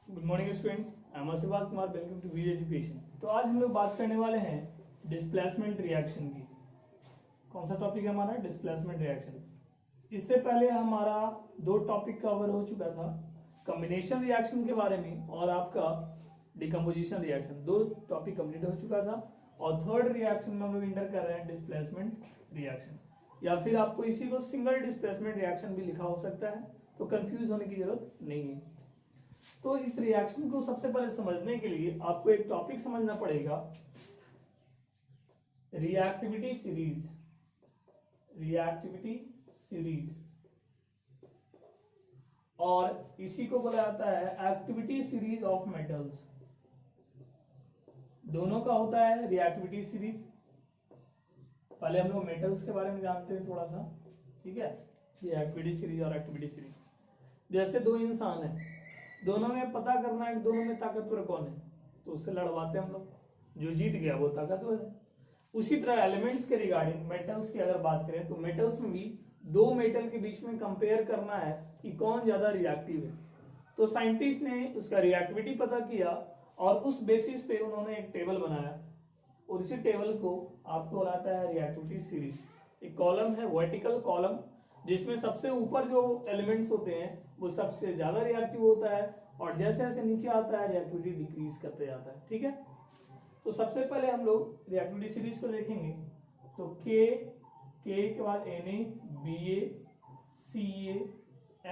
Good morning students, I am आशीर्वाद Kumar. Welcome to वीज education. तो आज हम लोग बात करने वाले हैं डिस्प्लेसमेंट रिएक्शन की। कौन सा टॉपिक है हमारा? Displacement reaction. इससे पहले हमारा दो टॉपिक कवर हो चुका था, कॉम्बिनेशन रिएक्शन के बारे में और आपका डिकम्पोजिशन रिएक्शन। दो टॉपिक कंप्लीट हो चुका था और थर्ड रिएक्शन में हम लोग इंटर कर रहे हैं डिस्प्लेसमेंट रिएक्शन, या फिर आपको इसी को सिंगल डिस्प्लेसमेंट रिएक्शन भी लिखा हो सकता है, तो कंफ्यूज होने की जरूरत नहीं है। तो इस रिएक्शन को सबसे पहले समझने के लिए आपको एक टॉपिक समझना पड़ेगा, रिएक्टिविटी सीरीज। रिएक्टिविटी सीरीज और इसी को बोला जाता है एक्टिविटी सीरीज ऑफ मेटल्स। दोनों का होता है रिएक्टिविटी सीरीज। पहले हम लोग मेटल्स के बारे में जानते हैं थोड़ा सा, ठीक है। रिएक्टिविटी सीरीज और एक्टिविटी सीरीज, जैसे दो इंसान है, दोनों में पता करना है दोनों में ताकतवर कौन है, तो उससे लड़वाते हम लोग, जो जीत गया वो ताकतवर है। उसी तरह एलिमेंट्स के रिगार्डिंग मेटल्स की अगर बात करें तो मेटल्स में भी दो मेटल के बीच में कंपेयर करना है कि कौन ज्यादा रिएक्टिव है। तो साइंटिस्ट ने उसका रिएक्टिविटी पता किया और उस बेसिस पे उन्होंने एक टेबल बनाया और इसी टेबल को आपको बनाता है रिएक्टिविटी सीरीज। एक कॉलम है, वर्टिकल कॉलम, जिसमें सबसे ऊपर जो एलिमेंट्स होते हैं वो सबसे ज्यादा रिएक्टिव होता है और जैसे जैसे नीचे आता है रिएक्टिविटी डिक्रीज करते जाता है, ठीक है। तो सबसे पहले हम लोग रिएक्टिविटी सीरीज को देखेंगे। तो के के बाद Na, Ba, Ca,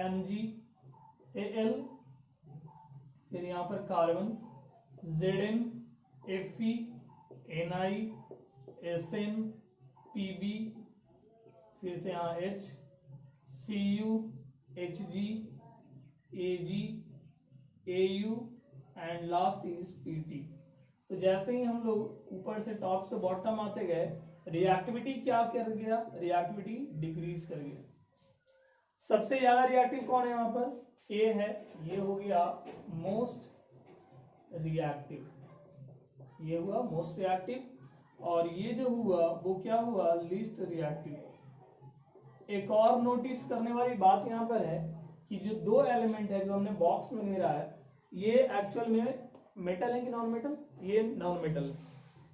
Mg, Al, फिर यहाँ पर carbon Zn, Fe, Ni, Sn, Pb, फिर से यहाँ H, Cu, Hg, Ag, Au and last is Pt। तो जैसे ही हम लोग ऊपर से टॉप से बॉटम आते गए, रिएक्टिविटी क्या कर गया? रिएक्टिविटी डिक्रीज कर गया। सबसे ज्यादा रिएक्टिव कौन है? यहाँ पर ए है, ये हो गया मोस्ट रिएक्टिव, ये हुआ मोस्ट रिएक्टिव, और ये जो हुआ वो क्या हुआ? Least reactive. एक और नोटिस करने वाली बात यहाँ पर है कि जो दो एलिमेंट है जो हमने बॉक्स में घेरा है, ये एक्चुअल में मेटल है कि नॉन मेटल? ये नॉन मेटल,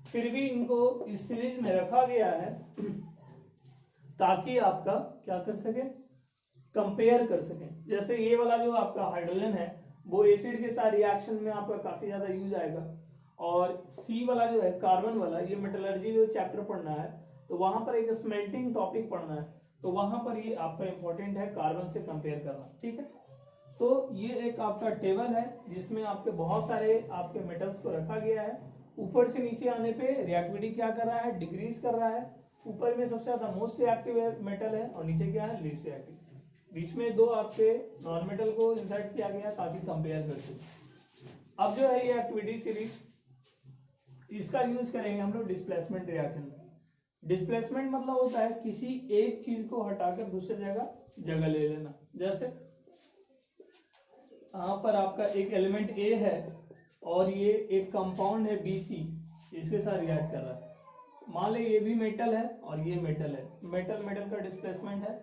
फिर भी इनको इस सीरीज में रखा गया है ताकि आपका क्या कर सके? कंपेयर कर सके। जैसे ये वाला जो आपका हाइड्रोजन है वो एसिड के साथ रिएक्शन में आपका काफी ज्यादा यूज आएगा, और सी वाला जो है कार्बन वाला, ये मेटलर्जी जो चैप्टर पढ़ना है तो वहां पर एक स्मेल्टिंग टॉपिक पढ़ना है, तो वहां पर ये आपका इंपॉर्टेंट है कार्बन से कंपेयर करना, ठीक है। तो ये एक आपका टेबल है जिसमें आपके बहुत सारे आपके मेटल्स को रखा गया है। ऊपर से नीचे आने पे रिएक्टिविटी क्या कर रहा है? डिक्रीज कर रहा है। ऊपर में सबसे ज्यादा मोस्ट रिएक्टिव मेटल है और नीचे क्या है? Least reactive. बीच में दो आपके नॉन मेटल को इंसर्ट किया गया ताकि कंपेयर कर सके। अब जो है ये एक्टिविटी सीरीज, इसका यूज करेंगे हम लोग डिस्प्लेसमेंट रिएक्शन में। डिस्प्लेसमेंट मतलब होता है किसी एक चीज को हटाकर दूसरी जगह ले लेना। जैसे यहाँ पर आपका एक एलिमेंट ए है और ये एक कंपाउंड है BC, इसके साथ रिएक्ट कर रहा है। मान लो ये भी मेटल है और ये मेटल है, मेटल मेटल का डिस्प्लेसमेंट है।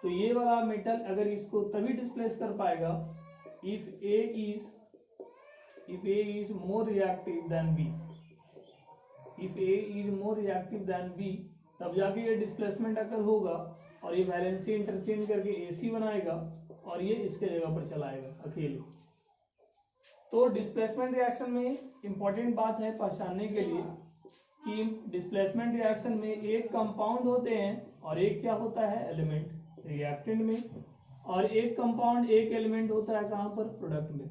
तो ये वाला मेटल अगर इसको तभी डिस्प्लेस कर पाएगा if A is more reactive than B। If A is more reactive than B, तब जाके ये डिस्प्लेसमेंट अगर होगा और ये वैलेंसी इंटरचेंज करके AC बनाएगा और ये इसके जगह पर चलाएगा अकेले। तो डिस्प्लेसमेंट रिएक्शन में इंपॉर्टेंट बात है पहचानने के लिए कि डिस्प्लेसमेंट रिएक्शन में एक कंपाउंड होते हैं और एक क्या होता है? एलिमेंट रिएक्टेंट में, और एक कंपाउंड एक एलिमेंट होता है कहां पर? प्रोडक्ट में।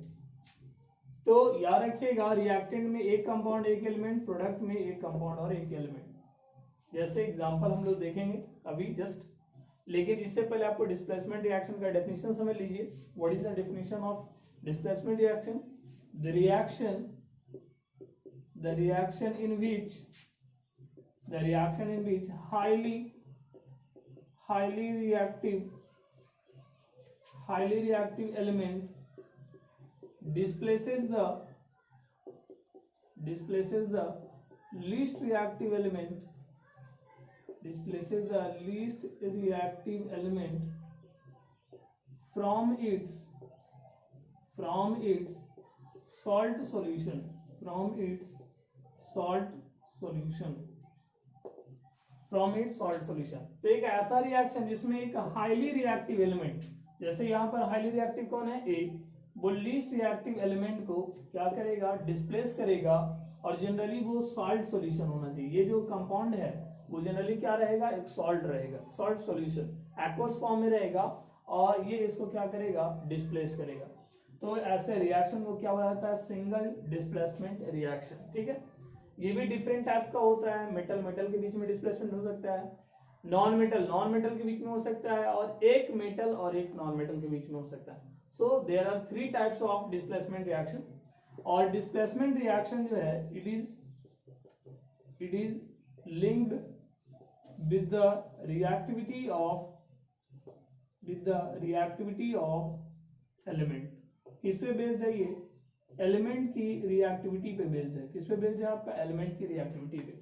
तो याद रखिएगा, रिएक्टेंट में एक कंपाउंड एक एलिमेंट, प्रोडक्ट में एक कंपाउंड और एक एलिमेंट। जैसे एग्जांपल हम लोग देखेंगे अभी जस्ट, लेकिन इससे पहले आपको डिस्प्लेसमेंट रिएक्शन का डेफिनेशन समझ लीजिए। What is the definition of displacement reaction? The reaction in which highly reactive element displaces the least reactive element from its salt solution, from its salt solution, from its salt solution। तो एक ऐसा reaction जिसमें एक highly reactive element, जैसे यहाँ पर highly reactive कौन है, ए, वो लीस्ट रिएक्टिव एलिमेंट को क्या करेगा, डिस्प्लेस करेगा, और जनरली वो सॉल्ट सॉल्यूशन होना चाहिए। ये जो कंपाउंड है वो जनरली क्या रहेगा, एक सॉल्ट रहेगा, सॉल्ट सॉल्यूशन एक्वस फॉर्म में रहेगा, और ये इसको क्या करेगा, डिस्प्लेस करेगा। तो ऐसे रिएक्शन को क्या बोला जाता है, सिंगल डिस्प्लेसमेंट रिएक्शन। ठीक है, ये भी डिफरेंट टाइप का होता है, मेटल मेटल के बीच में डिस्प्लेसमेंट हो सकता है, नॉन मेटल के बीच में हो सकता है, और एक मेटल और एक नॉन मेटल के बीच में हो सकता है। So there are 3 types of displacement reaction. और डिस्प्लेसमेंट रिएक्शन जो है, it is linked with the reactivity of element. किस पे बेस्ड है ये, एलिमेंट की रिएक्टिविटी पे बेस्ड है। किस पे बेस्ड है आपका, एलिमेंट की रिएक्टिविटी पे।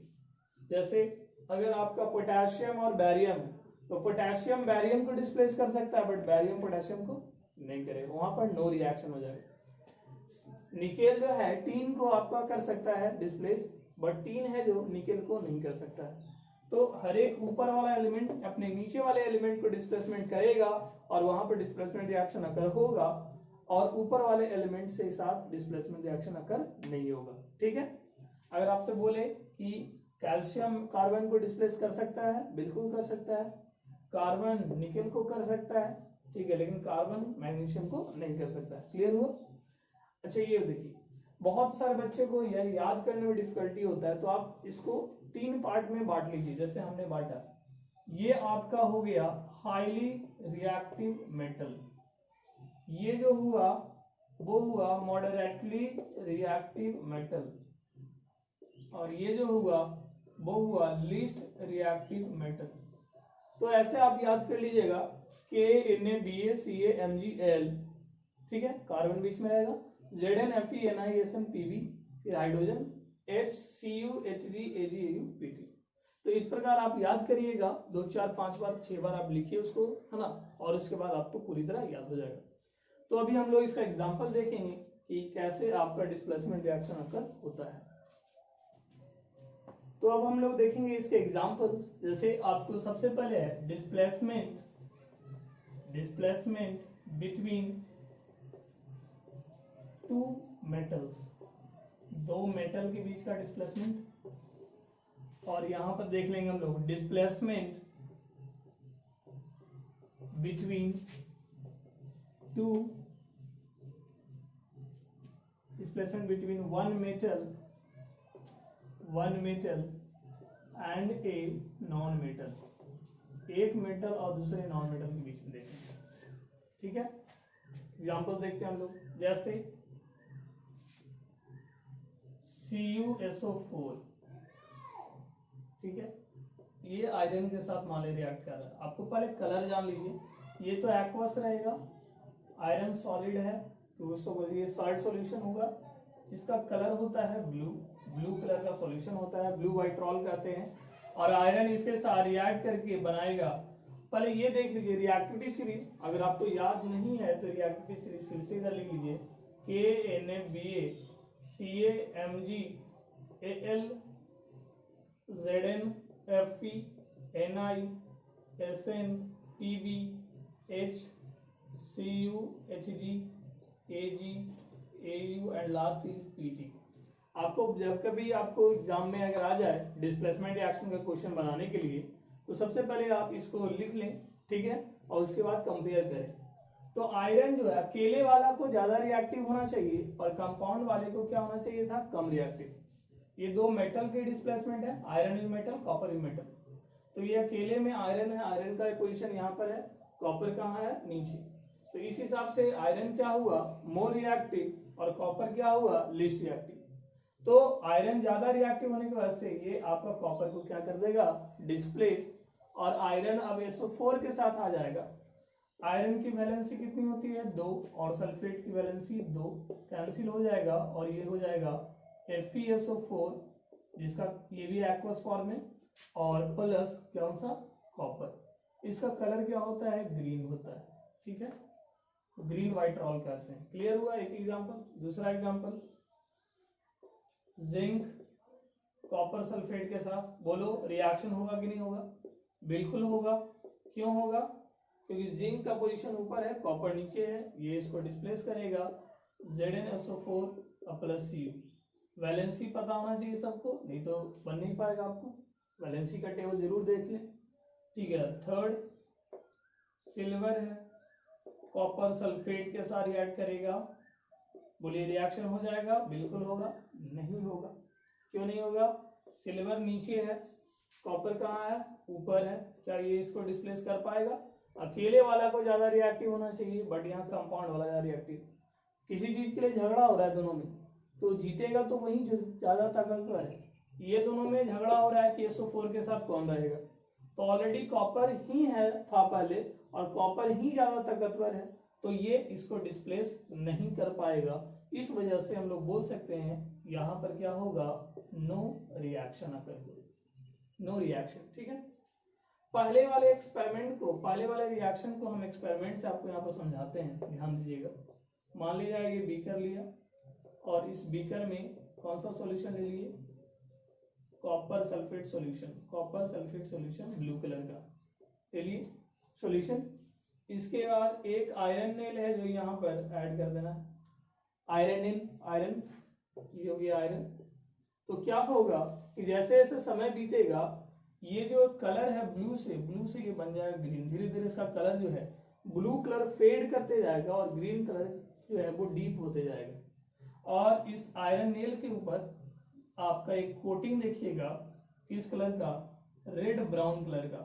जैसे अगर आपका पोटेशियम और बैरियम है, तो पोटेशियम बैरियम को डिस्प्लेस कर सकता है, बट बैरियम पोटेशियम को नहीं करेगा, वहां पर नो रिएक्शन हो जाएगा। निकेल जो है टीन को आपका कर सकता है डिस्प्लेस, बट टीन है जो निकेल को नहीं कर सकता है। तो हर एक ऊपर वाला एलिमेंट अपने नीचे वाले एलिमेंट को डिस्प्लेसमेंट करेगा, और वहां पर डिस्प्लेसमेंट रिएक्शन अकर होगा, और ऊपर वाले एलिमेंट से साथ डिस्प्लेसमेंट रिएक्शन अकर नहीं होगा। ठीक है, अगर आपसे बोले कि कैल्शियम कार्बन को डिस्प्लेस कर सकता है, बिल्कुल कर सकता है। कार्बन निकेल को कर सकता है, ठीक है, लेकिन कार्बन मैग्नीशियम को नहीं कर सकता है। क्लियर हुआ? अच्छा, ये देखिए, बहुत सारे बच्चे को यह याद करने में डिफिकल्टी होता है, तो आप इसको 3 पार्ट में बांट लीजिए। जैसे हमने बांटा, ये आपका हो गया हाईली रिएक्टिव मेटल, ये जो हुआ वो हुआ मॉडरेटली रिएक्टिव मेटल, और ये जो हुआ वो हुआ लीस्ट रिएक्टिव मेटल। तो ऐसे आप याद कर लीजिएगा, KNaBaCaMgAl, ठीक है, कार्बन बीच में रहेगा, ZnFeNiSnPb, फिर हाइड्रोजन HCuHgAgAuPt। तो इस प्रकार आप याद करिएगा, 2 4 5 बार 6 बार आप लिखिए उसको, है ना, और उसके बाद आपको पूरी तरह याद हो जाएगा। तो अभी हम लोग इसका एग्जांपल देखेंगे कि कैसे आपका डिस्प्लेसमेंट रिएक्शन अकर होता है। तो अब हम लोग देखेंगे इसके एग्जांपल्स। जैसे आपको सबसे पहले है डिस्प्लेसमेंट बिटवीन 2 मेटल्स, 2 मेटल के बीच का डिस्प्लेसमेंट। और यहां पर देख लेंगे हम लोग displacement between 1 metal and a non metal, एक मेटल और दूसरे नॉन मेटल के बीच में देखेंगे। ठीक है, एग्जांपल देखते हैं हम लोग। जैसे CuSO4, ठीक है, ये आयरन के साथ मान लीजिए रिएक्ट कर रहा है। आपको पहले कलर जान लीजिए, ये तो एक्वस रहेगा, आयरन सॉलिड है, तो उसको ये सॉल्ट सॉल्यूशन होगा, इसका कलर होता है ब्लू कलर का सॉल्यूशन होता है, ब्लू वाइट्रॉल कहते हैं। और आयरन इसके साथ रिएक्ट करके बनाएगा, पहले ये देख लीजिए रिएक्टिविटी सीरीज, अगर आपको याद नहीं है तो रिएक्टिविटी सीरीज फिर से इधर लिख लीजिए, KNaBaCaMgAl ZnFeNiSnPb HCuHgAgAu and last is Pt। आपको जब कभी आपको एग्जाम में अगर आ जाए डिस्प्लेसमेंट रिएक्शन का क्वेश्चन बनाने के लिए, तो सबसे पहले आप इसको लिख लें, ठीक है, और उसके बाद कंपेयर करें। तो आयरन जो है अकेले वाला को ज्यादा रिएक्टिव होना चाहिए, और कंपाउंड वाले को क्या होना चाहिए था, कम रिएक्टिव। ये 2 मेटल के डिस्प्लेसमेंट है, iron is metal, copper is metal. तो ये अकेले में आयरन है, आयरन का पोजीशन यहाँ पर है, कॉपर कहाँ है, नीचे। तो इस हिसाब से आयरन क्या हुआ, मोर रिएक्टिव, और कॉपर क्या हुआ, लिस्ट रिएक्टिव। तो आयरन ज्यादा रिएक्टिव होने की वजह से ये आपका कॉपर को क्या कर देगा, डिस्प्लेस, और आयरन अब SO4 के साथ आ जाएगा। आयरन की वैलेंसी कितनी होती है, 2, और सल्फेट की वैलेंसी 2, कैंसिल हो जाएगा, और ये हो जाएगा FeSO4, जिसका ये भी एक्वस फॉर्म है, और प्लस कौन सा, कॉपर। इसका कलर क्या होता है, ग्रीन होता है। ठीक है, ग्रीन व्हाइट रोल करते हैं। क्लियर हुआ एक एग्जांपल। दूसरा एग्जांपल, जिंक कॉपर सल्फेट के साथ, बोलो रिएक्शन होगा कि नहीं होगा? बिल्कुल होगा। क्यों होगा? क्योंकि जिंक का पोजीशन ऊपर है, कॉपर नीचे है, ये इसको डिस्प्लेस करेगा ZnSO4 प्लस Cu। वैलेंसी पता होना चाहिए सबको, नहीं तो बन नहीं पाएगा आपको। वैलेंसी का टेबल जरूर देख लें। ठीक है, थर्ड सिल्वर है, कॉपर सल्फेट के साथ रिएक्ट करेगा, बोलिए रिएक्शन हो जाएगा? बिल्कुल होगा। नहीं होगा। क्यों नहीं होगा? सिल्वर नीचे है, कॉपर कहाँ है? ऊपर है। क्या ये इसको डिस्प्लेस कर पाएगा? अकेले वाला को ज्यादा रिएक्टिव होना चाहिए, बट यहाँ कंपाउंड वाला ज्यादा रिएक्टिव। किसी चीज के लिए झगड़ा हो रहा है दोनों में, तो जीतेगा तो वही जो ज्यादा ताकतवर है। ये दोनों में झगड़ा हो रहा है कि SO4 के साथ कौन रहेगा, तो ऑलरेडी कॉपर ही है था पहले, और कॉपर ही ज्यादा ताकतवर है, तो ये इसको डिस्प्लेस नहीं कर पाएगा। इस वजह से हम लोग बोल सकते हैं यहाँ पर क्या होगा? No reaction occur, no reaction. ठीक है, पहले वाले एक्सपेरिमेंट को, पहले वाले रिएक्शन को हम एक्सपेरिमेंट से आपको यहाँ पर समझाते हैं, ध्यान दीजिएगा। मान लीजिए ये बीकर लिया, और इस बीकर में कौन सा सॉल्यूशन ले लिए? Copper sulphate solution, copper sulphate solution blue colour का ले लिए सॉल्यूशन। इसके बाद एक आयरन नेल है जो यहाँ पर ऐड कर देना है, आयरन नेल, आयरन, ये हो गया आयरन। तो क्या होगा कि जैसे जैसे समय बीतेगा, ये जो कलर है ब्लू से ये बन जाएगा ग्रीन। धीरे धीरे इसका कलर जो है ब्लू कलर फेड करते जाएगा, और ग्रीन कलर जो है वो डीप होते जाएगा। और इस आयरन नेल के ऊपर आपका एक कोटिंग देखिएगा, किस कलर का? रेड ब्राउन कलर का,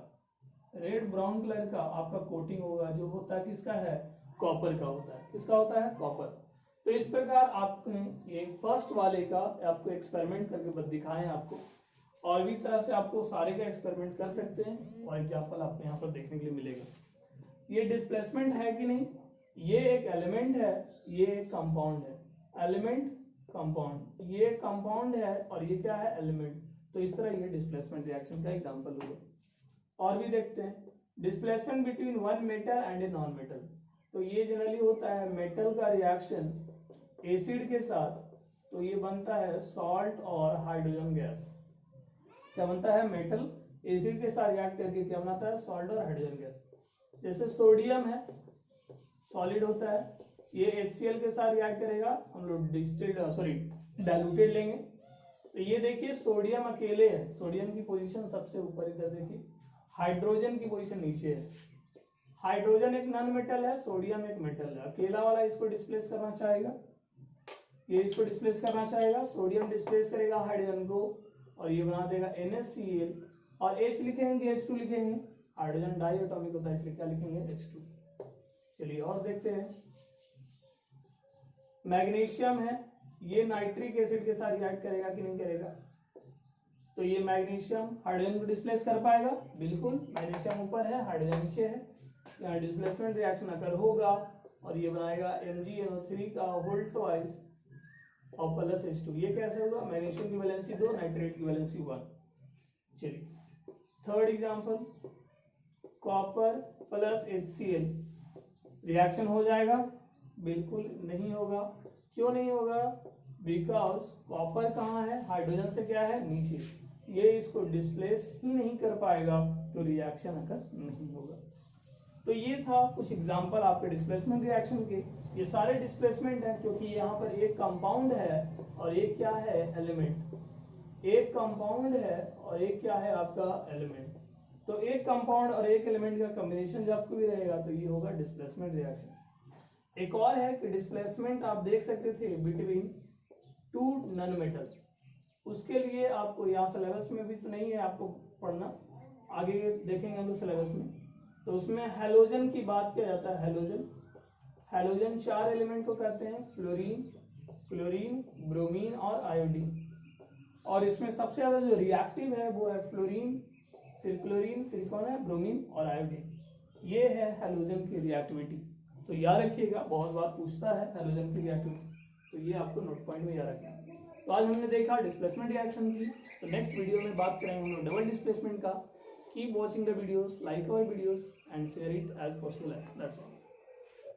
रेड ब्राउन कलर का आपका कोटिंग होगा, जो होता है किसका है? कॉपर का होता है। किसका होता है? कॉपर। तो इस प्रकार आपने ये फर्स्ट वाले का आपको एक्सपेरिमेंट करके दिखाएं आपको, और भी तरह से आपको सारे का एक्सपेरिमेंट कर सकते हैं, और एग्जांपल आपको यहाँ पर देखने के लिए मिलेगा। ये डिस्प्लेसमेंट है कि नहीं? ये एक एलिमेंट है, ये एक कंपाउंड है। एलिमेंट, कंपाउंड, ये कंपाउंड है और ये क्या है? एलिमेंट। तो इस तरह ये डिस्प्लेसमेंट रिएक्शन का एग्जांपल होगा। और भी देखते हैं, displacement between one metal and a non metal. तो ये जनरली होता है मेटल का रिएक्शन एसिड के साथ, तो ये बनता है सॉल्ट और हाइड्रोजन गैस। क्या बनता है? मेटल एसिड के साथ रिएक्ट करके क्या बनाता है? सॉल्ट और हाइड्रोजन गैस। जैसे सोडियम है, सॉलिड होता है, ये HCl के साथ रिएक्ट करेगा, हम लोग डाइल्यूटेड लेंगे। तो ये देखिए सोडियम अकेले है, सोडियम की पोजीशन सबसे ऊपर, इधर देखिए, हाइड्रोजन की पोजीशन नीचे है। हाइड्रोजन एक नॉन मेटल है, सोडियम एक मेटल है। अकेला वाला इसको डिस्प्लेस करना चाहेगा, ये इसको डिस्प्लेस करना चाहेगा, सोडियम डिस्प्लेस करेगा हाइड्रोजन को, और ये बना देगा NaCl, और H लिखेंगे, H2 लिखेंगे, हाइड्रोजन डाई एटॉमिक होता है इसलिए क्या लिखेंगे? H2। चलिए और देखते हैं, मैग्नीशियम है, ये नाइट्रिक एसिड के साथ रिएक्ट करेगा कि नहीं करेगा? तो ये मैग्नीशियम हाइड्रोजन को डिस्प्लेस कर पाएगा? बिल्कुल। मैग्नीशियम ऊपर है, हाइड्रोजन नीचे है, यहाँ डिस्प्लेसमेंट रिएक्शन अकर होगा, और ये बनाएगा MgNO3 का होल ट्वाइस और प्लस H2। ये कैसे होगा? मैग्नीशियम की वैलेंसी 2, नाइट्रेट की वैलेंसी 1। चलिए third example, copper plus HCl reaction हो जाएगा? बिल्कुल नहीं होगा। क्यों नहीं होगा? बिकॉज कॉपर कहाँ है? हाइड्रोजन से क्या है? नीचे, ये इसको डिस्प्लेस ही नहीं कर पाएगा, तो रिएक्शन अकर नहीं होगा। तो ये था कुछ एग्जांपल आपके डिस्प्लेसमेंट रिएक्शन के। ये सारे डिस्प्लेसमेंट है क्योंकि यहाँ पर एक कंपाउंड है और एक क्या है? एलिमेंट। एक कंपाउंड है और एक क्या है? आपका एलिमेंट। तो एक कंपाउंड और एक एलिमेंट का कॉम्बिनेशन जब भी रहेगा तो ये होगा डिस्प्लेसमेंट रिएक्शन। एक और है कि डिस्प्लेसमेंट आप देख सकते थे बिटवीन टू नॉन मेटल, उसके लिए आपको यहाँ सिलेबस में भी तो नहीं है आपको पढ़ना, आगे देखेंगे हम लोग सिलेबस में। तो उसमें हैलोजन की बात किया जाता है। हैलोजन 4 एलिमेंट को कहते हैं, क्लोरीन, ब्रोमीन और आयोडीन। और इसमें सबसे ज्यादा जो रिएक्टिव है वो है फ्लोरीन, फिर क्लोरीन, फिर कौन है? ब्रोमीन और आयोडीन। ये है हैलोजन की रिएक्टिविटी। तो याद रखिएगा, बहुत बार पूछता है हैलोजन की रिएक्टिविटी, तो ये आपको नोट पॉइंट में याद रखना है। तो आज हमने देखा डिस्प्लेसमेंट रिएक्शन की, तो नेक्स्ट वीडियो में बात करेंगे हम डबल डिस्प्लेसमेंट का। Keep watching the videos, like our videos and share it as possible. That's all.